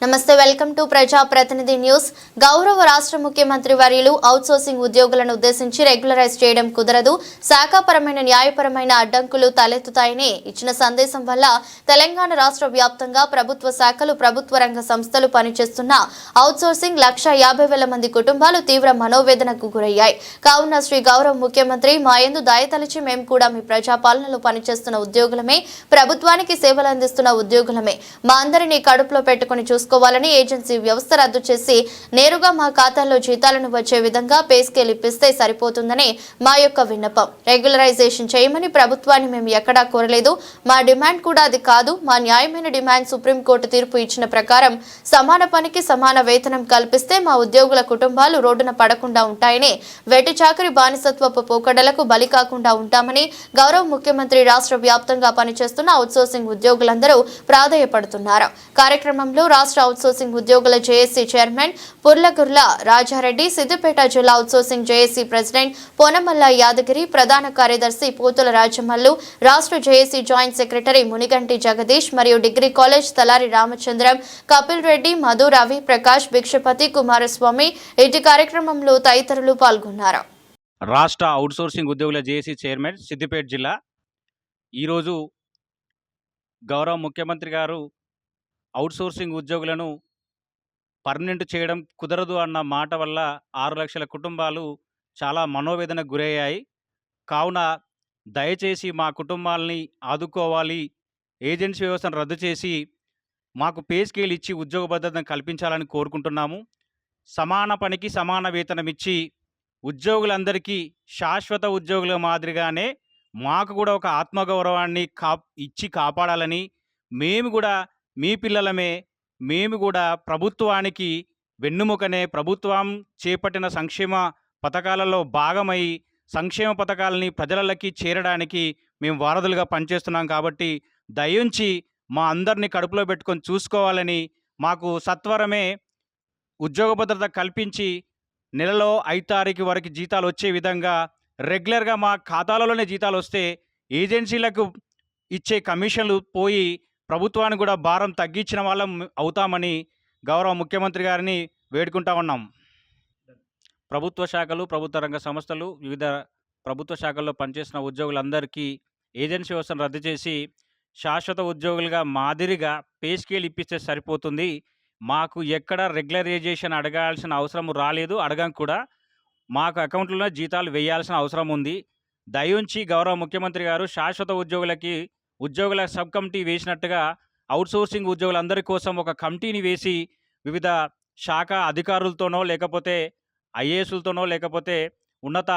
నమస్తే welcome to ప్రజా ప్రతినిధి న్యూస్. గౌరవ రాష్ట్ర ముఖ్యమంత్రి వర్యులు అవుట్సోర్సింగ్ ఉద్యోగులను ఉద్దేశించి రెగ్యులరైజ్ చేయడం కుదరదు, శాఖాపరమైన న్యాయపరమైన అడ్డంకులు తలెత్తుతాయని ఇచ్చిన సందేశం వల్ల తెలంగాణ రాష్ట్ర వ్యాప్తంగా ప్రభుత్వ శాఖలు, ప్రభుత్వ రంగ సంస్థలు పనిచేస్తున్న అవుట్సోర్సింగ్ 1,50,000 మంది కుటుంబాలు తీవ్ర మనోవేదనకు గురయ్యాయి. కావున శ్రీ గౌరవ ముఖ్యమంత్రి మాయందు దయతలిచి మేము కూడా మీ ప్రజాపాలనలో పనిచేస్తున్న ఉద్యోగులమే, ప్రభుత్వానికి సేవలు అందిస్తున్న ఉద్యోగులమే, మా అందరినీ కడుపులో పెట్టుకుని చూసుకోవాలని, ఏజెన్సీ వ్యవస్థ రద్దు చేసి నేరుగా మా ఖాతాల్లో జీతాలను వచ్చే విధంగా పే స్కేల్ ఇప్పిస్తే సరిపోతుందని మా యొక్క విన్నపం. రెగ్యులరైజేషన్ చేయమని ప్రభుత్వాన్ని మేము ఎక్కడా కోరలేదు. మా డిమాండ్ కూడా అది కాదు. మా న్యాయమైన డిమాండ్ సుప్రీంకోర్టు తీర్పు ఇచ్చిన ప్రకారం సమాన పనికి సమాన వేతనం కల్పిస్తే మా ఉద్యోగుల కుటుంబాలు రోడ్డున పడకుండా ఉంటాయని, వెట్టి చాకరి బానిసత్వపు పోకడలకు బలి కాకుండా ఉంటామని గౌరవ ముఖ్యమంత్రి రాష్ట్ర వ్యాప్తంగా పనిచేస్తున్న అవుట్సోర్సింగ్ ఉద్యోగులందరూ ప్రాధేయపడుతున్నారు. కార్యక్రమంలో రాష్ట్ర అవుట్సోర్సింగ్ ఉద్యోగుల జేఏసీ చైర్మన్ పుర్లగుర్ల రాజారెడ్డి, సిద్దిపేట జిల్లా అవుట్సోర్సింగ్ జేఏసీ ప్రెసిడెంట్ పొనమల్ల యాదగిరి, ప్రధాన కార్యదర్శి పోతుల రాజమల్లు, రాష్ట్ర JAC joint secretary Muniganti Jagadish మరియు డిగ్రీ కాలేజ్ తలారి రామచంద్రం, కపిల్ రెడ్డి, మధు, రవి ప్రకాష్, భిక్షపతి, కుమారస్వామి ఇటు కార్యక్రమంలో తదితరులు పాల్గొన్నారు. రాష్ట్ర అవుట్సోర్సింగ్ ఉద్యోగుల జేఏసీ చైర్మన్ సిద్దిపేట జిల్లా. ఈరోజు గౌరవ ముఖ్యమంత్రి గారు అవుట్సోర్సింగ్ ఉద్యోగులను పర్మనెంట్ చేయడం కుదరదు అన్న మాట వల్ల 6 లక్షల కుటుంబాలు చాలా మనోవేదనకు గురయ్యాయి. కావున దయచేసి మా కుటుంబాలని ఆదుకోవాలి, ఏజెన్సీ వ్యవస్థను రద్దు చేసి మాకు పే స్కేల్ ఇచ్చి ఉద్యోగ భద్రతను కల్పించాలని కోరుకుంటున్నాము. సమాన పనికి సమాన వేతనం ఇచ్చి ఉద్యోగులందరికీ శాశ్వత ఉద్యోగుల మాదిరిగానే మాకు కూడా ఒక ఆత్మగౌరవాన్ని ఇచ్చి కాపాడాలని, మేము కూడా మీ పిల్లలమే, మేము కూడా ప్రభుత్వానికి వెన్నుముకనే, ప్రభుత్వం చేపట్టిన సంక్షేమ పథకాలలో భాగమై సంక్షేమ పథకాలని ప్రజలకి చేరడానికి మేము వారధులుగా పనిచేస్తున్నాం. కాబట్టి దయించి మా అందరినీ కడుపులో పెట్టుకొని చూసుకోవాలని, మాకు సత్వరమే ఉద్యోగ భద్రత కల్పించి నెలలో 5 తారీఖు వరకు జీతాలు వచ్చే విధంగా రెగ్యులర్గా మా ఖాతాలలోనే జీతాలు వస్తే ఏజెన్సీలకు ఇచ్చే కమిషన్లు పోయి ప్రభుత్వానికి కూడా భారం తగ్గించిన వాళ్ళం అవుతామని గౌరవ ముఖ్యమంత్రి గారిని వేడుకుంటా ఉన్నాం. ప్రభుత్వ శాఖలు, ప్రభుత్వ రంగ సంస్థలు, వివిధ ప్రభుత్వ శాఖల్లో పనిచేసిన ఉద్యోగులందరికీ ఏజెన్సీ వ్యవస్థను రద్దు చేసి శాశ్వత ఉద్యోగులుగా మాదిరిగా పే స్కేల్ ఇప్పిస్తే సరిపోతుంది. మాకు ఎక్కడ రెగ్యులరైజేషన్ అడగాల్సిన అవసరం రాలేదు, అడగం కూడా. మాకు అకౌంట్లలో జీతాలు వేయాల్సిన అవసరం ఉంది. దయించి గౌరవ ముఖ్యమంత్రి గారు శాశ్వత ఉద్యోగుల సబ్ కమిటీ వేసినట్టుగా అవుట్సోర్సింగ్ ఉద్యోగులందరి కోసం ఒక కమిటీని వేసి వివిధ శాఖ అధికారులతోనో, లేకపోతే ఐఏఎస్లతోనో, లేకపోతే ఉన్నత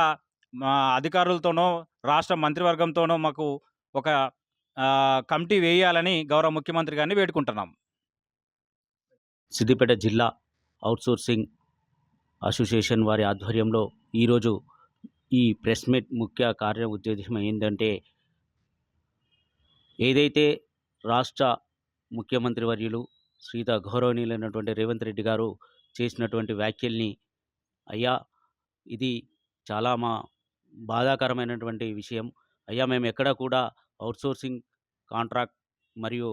అధికారులతోనో, రాష్ట్ర మంత్రివర్గంతోనో మాకు ఒక కమిటీ వేయాలని గౌరవ ముఖ్యమంత్రి గారిని వేడుకుంటున్నాం. సిద్దిపేట జిల్లా అవుట్సోర్సింగ్ అసోసియేషన్ వారి ఆధ్వర్యంలో ఈరోజు ఈ ప్రెస్ మీట్ ముఖ్య కార్య ఉద్దేశం ఏంటంటే, ఏదైతే రాష్ట్ర ముఖ్యమంత్రి వర్యులు గౌరవనీయులైనటువంటి రేవంత్ రెడ్డి గారు చేసినటువంటి వ్యాఖ్యల్ని, అయ్యా ఇది చాలా బాధాకరమైనటువంటి విషయం. అయ్యా మేము ఎక్కడ కూడా అవుట్సోర్సింగ్ కాంట్రాక్ట్ మరియు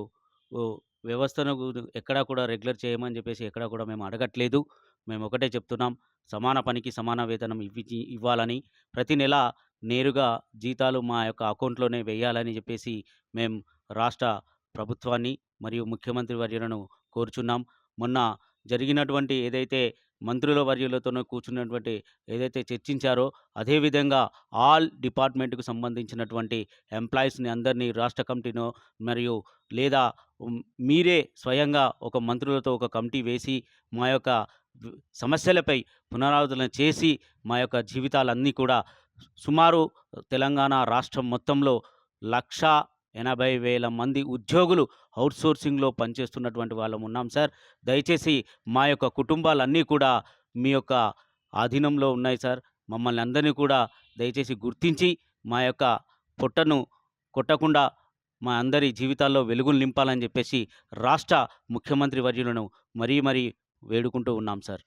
వ్యవస్థను ఎక్కడా కూడా రెగ్యులర్ చేయమని చెప్పేసి ఎక్కడా కూడా మేము అడగట్లేదు. మేము ఒకటే చెప్తున్నాం, సమాన పనికి సమాన వేతనం ఇవ్వాలని, ప్రతి నెల నేరుగా జీతాలు మా యొక్క అకౌంట్లోనే వేయాలని చెప్పేసి మేము రాష్ట్ర ప్రభుత్వాన్ని మరియు ముఖ్యమంత్రి వర్యులను కోరుచున్నాం. మొన్న జరిగినటువంటి ఏదైతే మంత్రుల వర్యులతోనూ కూర్చున్నటువంటి ఏదైతే చర్చించారో, అదేవిధంగా ఆల్ డిపార్ట్మెంట్కు సంబంధించినటువంటి ఎంప్లాయీస్ని అందరినీ రాష్ట్ర కమిటీనో మరియు లేదా మీరే స్వయంగా ఒక మంత్రులతో ఒక కమిటీ వేసి మా యొక్క సమస్యలపై పునరావృతం చేసి మా యొక్క జీవితాలన్నీ కూడా సుమారు తెలంగాణ రాష్ట్రం మొత్తంలో 1,80,000 మంది ఉద్యోగులు అవుట్సోర్సింగ్లో పనిచేస్తున్నటువంటి వాళ్ళం ఉన్నాం సార్. దయచేసి మా యొక్క కుటుంబాలన్నీ కూడా మీ యొక్క ఆధీనంలో ఉన్నాయి సార్. మమ్మల్ని అందరినీ కూడా దయచేసి గుర్తించి మా యొక్క పొట్టను కొట్టకుండా మా అందరి జీవితాల్లో వెలుగులు నింపాలని చెప్పేసి రాష్ట్ర ముఖ్యమంత్రి వర్యులను మరీ వేడుకుంటూ ఉన్నాం సార్.